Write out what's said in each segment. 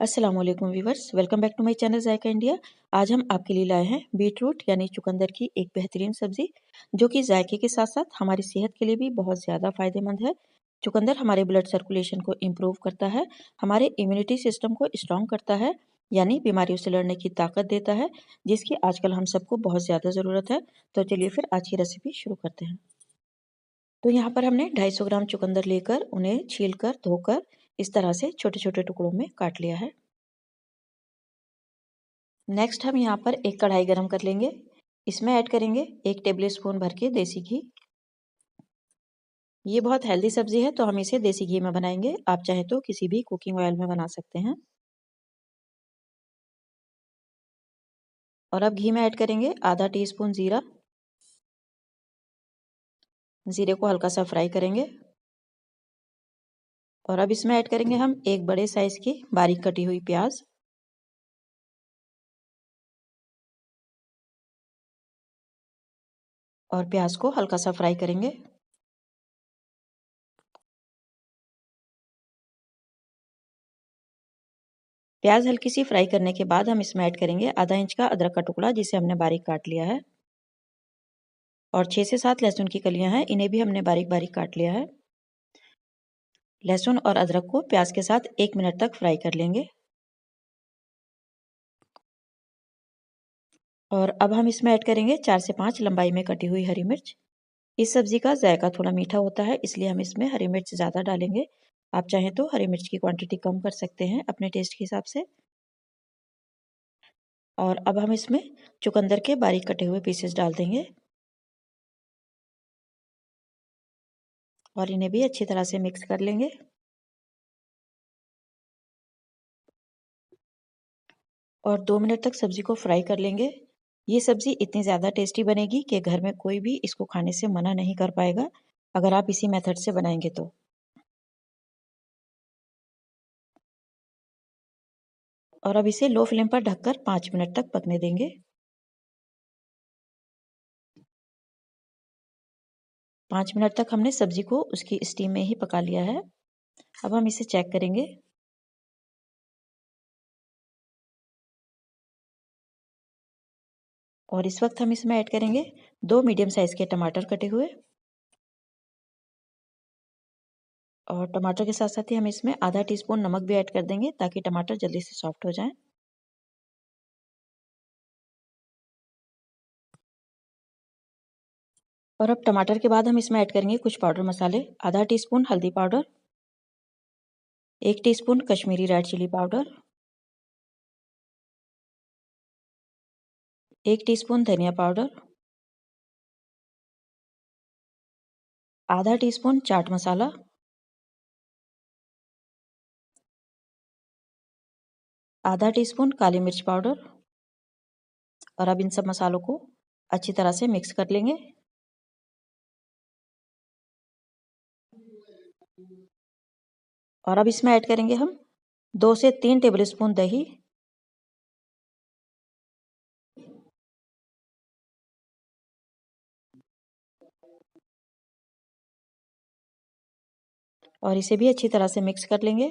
अस्सलाम वालेकुम viewers, welcome back to my channel Zaika India. आज हम आपके लिए लाए हैं बीट रूट यानी चुकंदर की एक बेहतरीन सब्जी जो कि जायके के साथ साथ हमारी सेहत के लिए भी बहुत ज़्यादा फ़ायदेमंद है। चुकंदर हमारे ब्लड सर्कुलेशन को इम्प्रूव करता है, हमारे इम्यूनिटी सिस्टम को स्ट्रॉन्ग करता है, यानी बीमारियों से लड़ने की ताकत देता है, जिसकी आजकल हम सबको बहुत ज़्यादा ज़रूरत है। तो चलिए फिर आज की रेसिपी शुरू करते हैं। तो यहाँ पर हमने 250 ग्राम चुकंदर लेकर उन्हें छीलकर धोकर इस तरह से छोटे छोटे टुकड़ों में काट लिया है। नेक्स्ट हम यहाँ पर एक कढ़ाई गरम कर लेंगे। इसमें ऐड करेंगे 1 टेबल स्पून भर के देसी घी। ये बहुत हेल्दी सब्जी है तो हम इसे देसी घी में बनाएंगे। आप चाहे तो किसी भी कुकिंग ऑयल में बना सकते हैं। और अब घी में ऐड करेंगे आधा टीस्पून जीरा। जीरे को हल्का सा फ्राई करेंगे। और अब इसमें ऐड करेंगे हम एक बड़े साइज की बारीक कटी हुई प्याज। और प्याज को हल्का सा फ्राई करेंगे। प्याज हल्की सी फ्राई करने के बाद हम इसमें ऐड करेंगे आधा इंच का अदरक का टुकड़ा जिसे हमने बारीक काट लिया है। और 6 से 7 लहसुन की कलियां हैं, इन्हें भी हमने बारीक बारीक काट लिया है। लहसुन और अदरक को प्याज के साथ 1 मिनट तक फ्राई कर लेंगे। और अब हम इसमें ऐड करेंगे 4 से 5 लंबाई में कटी हुई हरी मिर्च। इस सब्जी का जायका थोड़ा मीठा होता है, इसलिए हम इसमें हरी मिर्च ज़्यादा डालेंगे। आप चाहें तो हरी मिर्च की क्वांटिटी कम कर सकते हैं अपने टेस्ट के हिसाब से। और अब हम इसमें चुकंदर के बारीक कटे हुए पीसेस डाल देंगे और इन्हें भी अच्छी तरह से मिक्स कर लेंगे। और 2 मिनट तक सब्जी को फ्राई कर लेंगे। ये सब्जी इतनी ज़्यादा टेस्टी बनेगी कि घर में कोई भी इसको खाने से मना नहीं कर पाएगा, अगर आप इसी मेथड से बनाएंगे तो। और अब इसे लो फ्लेम पर ढककर 5 मिनट तक पकने देंगे। 5 मिनट तक हमने सब्जी को उसकी स्टीम में ही पका लिया है। अब हम इसे चेक करेंगे। और इस वक्त हम इसमें ऐड करेंगे 2 मीडियम साइज के टमाटर कटे हुए। और टमाटर के साथ साथ ही हम इसमें आधा टीस्पून नमक भी ऐड कर देंगे ताकि टमाटर जल्दी से सॉफ्ट हो जाए। और अब टमाटर के बाद हम इसमें ऐड करेंगे कुछ पाउडर मसाले। आधा टीस्पून हल्दी powder, 1 teaspoon Kashmiri red chilli powder, 1 teaspoon धनिया पाउडर, आधा टीस्पून चाट मसाला, आधा टीस्पून काली मिर्च पाउडर। और अब इन सब मसालों को अच्छी तरह से मिक्स कर लेंगे। और अब इसमें ऐड करेंगे हम 2 से 3 टेबलस्पून दही। और इसे भी अच्छी तरह से मिक्स कर लेंगे।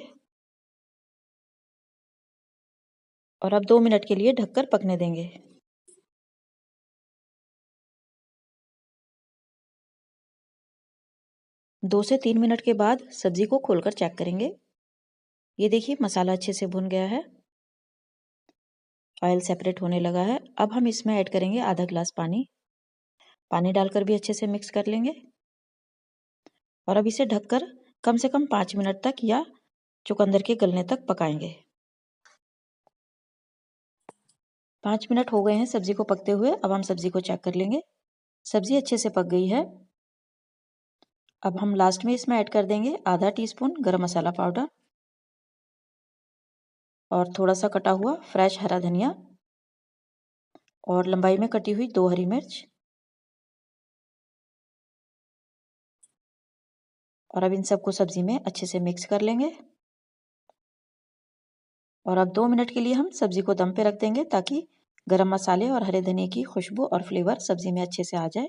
और अब 2 मिनट के लिए ढककर पकने देंगे। 2 से 3 मिनट के बाद सब्जी को खोलकर चेक करेंगे। ये देखिए मसाला अच्छे से भुन गया है, ऑयल सेपरेट होने लगा है। अब हम इसमें ऐड करेंगे आधा ग्लास पानी। पानी डालकर भी अच्छे से मिक्स कर लेंगे। और अब इसे ढककर कम से कम 5 मिनट तक या चुकंदर के गलने तक पकाएंगे। 5 मिनट हो गए हैं सब्जी को पकते हुए। अब हम सब्जी को चेक कर लेंगे। सब्जी अच्छे से पक गई है। अब हम लास्ट में इसमें ऐड कर देंगे आधा टीस्पून गरम मसाला पाउडर और थोड़ा सा कटा हुआ फ्रेश हरा धनिया और लंबाई में कटी हुई 2 हरी मिर्च। और अब इन सबको सब्जी में अच्छे से मिक्स कर लेंगे। और अब 2 मिनट के लिए हम सब्जी को दम पे रख देंगे ताकि गरम मसाले और हरे धनिए की खुशबू और फ्लेवर सब्जी में अच्छे से आ जाए।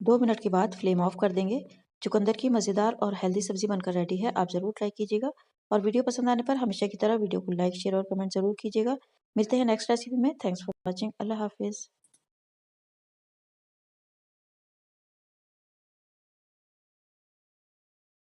2 मिनट के बाद फ्लेम ऑफ कर देंगे। चुकंदर की मज़ेदार और हेल्दी सब्जी बनकर रेडी है। आप ज़रूर ट्राई कीजिएगा और वीडियो पसंद आने पर हमेशा की तरह वीडियो को लाइक, शेयर और कमेंट ज़रूर कीजिएगा। मिलते हैं नेक्स्ट रेसिपी में। Thanks for watching. अल्लाह हाफ़िज़।